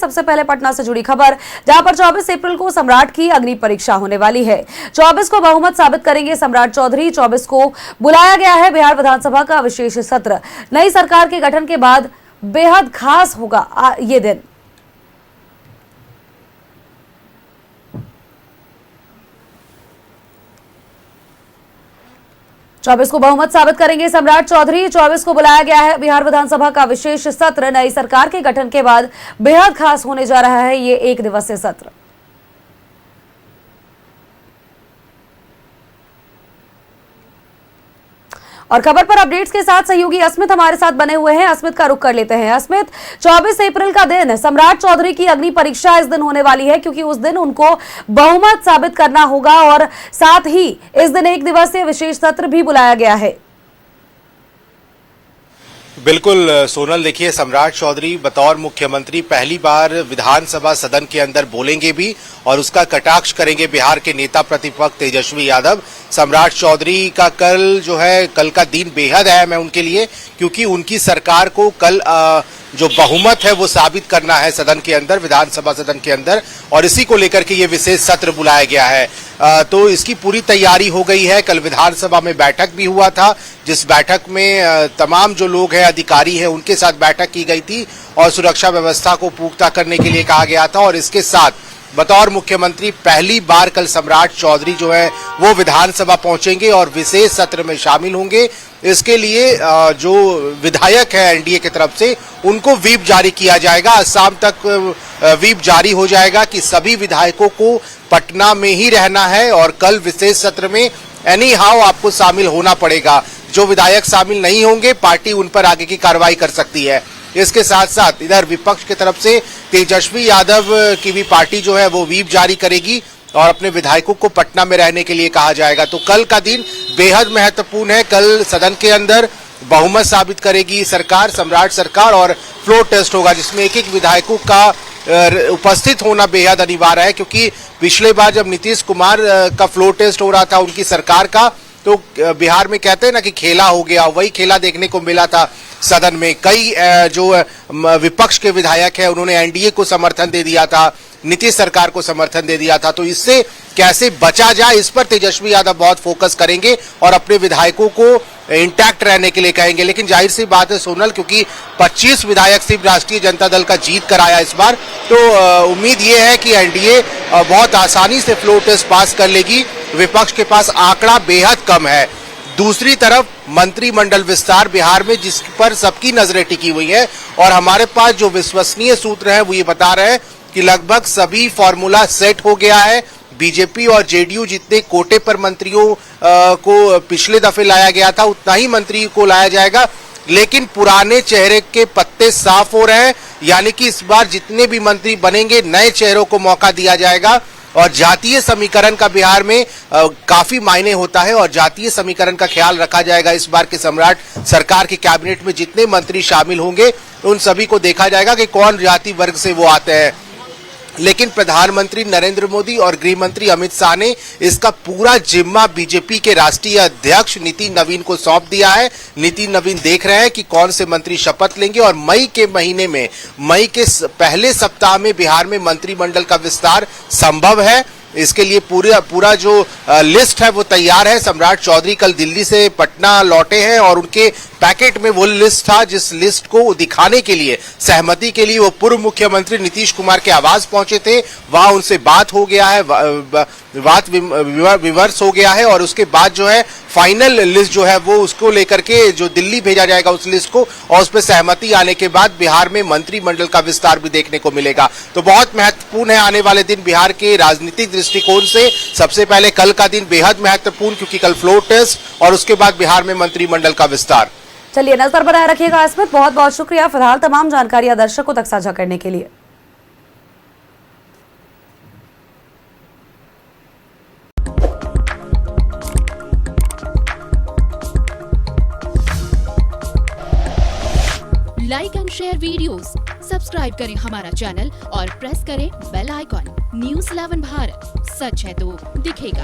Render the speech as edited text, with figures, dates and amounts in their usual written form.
सबसे पहले पटना से जुड़ी खबर, जहां पर 24 अप्रैल को सम्राट की अग्नि परीक्षा होने वाली है। 24 को बहुमत साबित करेंगे सम्राट चौधरी। 24 को बुलाया गया है बिहार विधानसभा का विशेष सत्र। नई सरकार के गठन के बाद बेहद खास होगा ये दिन। चौबीस को बहुमत साबित करेंगे सम्राट चौधरी। 24 को बुलाया गया है बिहार विधानसभा का विशेष सत्र। नई सरकार के गठन के बाद बेहद खास होने जा रहा है ये एक दिवसीय सत्र। और खबर पर अपडेट्स के साथ सहयोगी अस्मित हमारे साथ बने हुए हैं। अस्मित का रुख कर लेते हैं। अस्मित, 24 अप्रैल का दिन सम्राट चौधरी की अग्नि परीक्षा इस दिन होने वाली है, क्योंकि उस दिन उनको बहुमत साबित करना होगा और साथ ही इस दिन एक दिवसीय विशेष सत्र भी बुलाया गया है। बिल्कुल सोनल, देखिए सम्राट चौधरी बतौर मुख्यमंत्री पहली बार विधानसभा सदन के अंदर बोलेंगे भी और उसका कटाक्ष करेंगे बिहार के नेता प्रतिपक्ष तेजस्वी यादव। सम्राट चौधरी का कल का दिन बेहद अहम है उनके लिए, क्योंकि उनकी सरकार को कल जो बहुमत है वो साबित करना है सदन के अंदर, विधानसभा सदन के अंदर, और इसी को लेकर के ये विशेष सत्र बुलाया गया है। तो इसकी पूरी तैयारी हो गई है। कल विधानसभा में बैठक भी हुआ था, जिस बैठक में तमाम जो लोग हैं, अधिकारी हैं, उनके साथ बैठक की गई थी और सुरक्षा व्यवस्था को पुख्ता करने के लिए कहा गया था। और इसके साथ बतौर मुख्यमंत्री पहली बार कल सम्राट चौधरी जो है वो विधानसभा पहुंचेंगे और विशेष सत्र में शामिल होंगे। इसके लिए जो विधायक है एनडीए की तरफ से, उनको व्हिप जारी किया जाएगा। आज शाम तक व्हिप जारी हो जाएगा कि सभी विधायकों को पटना में ही रहना है और कल विशेष सत्र में एनी हाउ आपको शामिल होना पड़ेगा। जो विधायक शामिल नहीं होंगे, पार्टी उन पर आगे की कार्रवाई कर सकती है। इसके साथ साथ इधर विपक्ष की तरफ से तेजस्वी यादव की भी पार्टी जो है वो व्हिप जारी करेगी और अपने विधायकों को पटना में रहने के लिए कहा जाएगा। तो कल का दिन बेहद महत्वपूर्ण है। कल सदन के अंदर बहुमत साबित करेगी सरकार, सम्राट सरकार, और फ्लोर टेस्ट होगा जिसमें एक एक विधायकों का उपस्थित होना बेहद अनिवार्य है, क्योंकि पिछले बार जब नीतीश कुमार का फ्लोर टेस्ट हो रहा था उनकी सरकार का, तो बिहार में कहते हैं ना कि खेला हो गया, वही खेला देखने को मिला था सदन में। कई जो विपक्ष के विधायक हैं उन्होंने एनडीए को समर्थन दे दिया था, नीतीश सरकार को समर्थन दे दिया था। तो इससे कैसे बचा जाए, इस पर तेजस्वी यादव बहुत फोकस करेंगे और अपने विधायकों को इंटैक्ट रहने के लिए कहेंगे। लेकिन जाहिर सी बात है सोनल, क्योंकि 25 विधायक सिर्फ राष्ट्रीय जनता दल का जीत कर आया इस बार, तो उम्मीद ये है कि एनडीए बहुत आसानी से फ्लोर टेस्ट पास कर लेगी। विपक्ष के पास आंकड़ा बेहद कम है। दूसरी तरफ मंत्रिमंडल विस्तार बिहार में, जिस पर सबकी नजरें टिकी हुई है, और हमारे पास जो विश्वसनीय सूत्र है वो ये बता रहे हैं कि लगभग सभी फॉर्मूला सेट हो गया है। बीजेपी और जेडीयू जितने कोटे पर मंत्रियों को पिछले दफे लाया गया था, उतना ही मंत्री को लाया जाएगा। लेकिन पुराने चेहरे के पत्ते साफ हो रहे हैं, यानी कि इस बार जितने भी मंत्री बनेंगे नए चेहरों को मौका दिया जाएगा। और जातीय समीकरण का बिहार में काफी मायने होता है और जातीय समीकरण का ख्याल रखा जाएगा। इस बार के सम्राट सरकार की कैबिनेट में जितने मंत्री शामिल होंगे उन सभी को देखा जाएगा कि कौन जाति वर्ग से वो आते हैं। लेकिन प्रधानमंत्री नरेंद्र मोदी और गृह मंत्री अमित शाह ने इसका पूरा जिम्मा बीजेपी के राष्ट्रीय अध्यक्ष नितिन नवीन को सौंप दिया है। नितिन नवीन देख रहे हैं कि कौन से मंत्री शपथ लेंगे और मई के महीने में, मई के पहले सप्ताह में बिहार में मंत्रिमंडल का विस्तार संभव है। इसके लिए पूरा जो लिस्ट है वो तैयार है। सम्राट चौधरी कल दिल्ली से पटना लौटे हैं और उनके पैकेट में वो लिस्ट था, जिस लिस्ट को दिखाने के लिए, सहमति के लिए वो पूर्व मुख्यमंत्री नीतीश कुमार के आवास पहुंचे थे। वहां उनसे बात हो गया है, बात विमर्श हो गया है और उसके बाद जो है फाइनल लिस्ट जो है वो उसको लेकर के जो दिल्ली भेजा जाएगा उस लिस्ट को, और उस पर सहमति आने के बाद बिहार में मंत्रिमंडल का विस्तार भी देखने को मिलेगा। तो बहुत महत्वपूर्ण है आने वाले दिन बिहार के राजनीतिक दृष्टिकोण से। सबसे पहले कल का दिन बेहद महत्वपूर्ण, क्योंकि कल फ्लोर टेस्ट और उसके बाद बिहार में मंत्रिमंडल का विस्तार। चलिए, नजर बनाए रखिएगा अस्मित, बहुत बहुत शुक्रिया फिलहाल तमाम जानकारियां दर्शकों तक साझा करने के लिए। Like and share videos, subscribe करें हमारा चैनल और प्रेस करें बेल आइकॉन। न्यूज़ 11 भारत, सच है तो दिखेगा।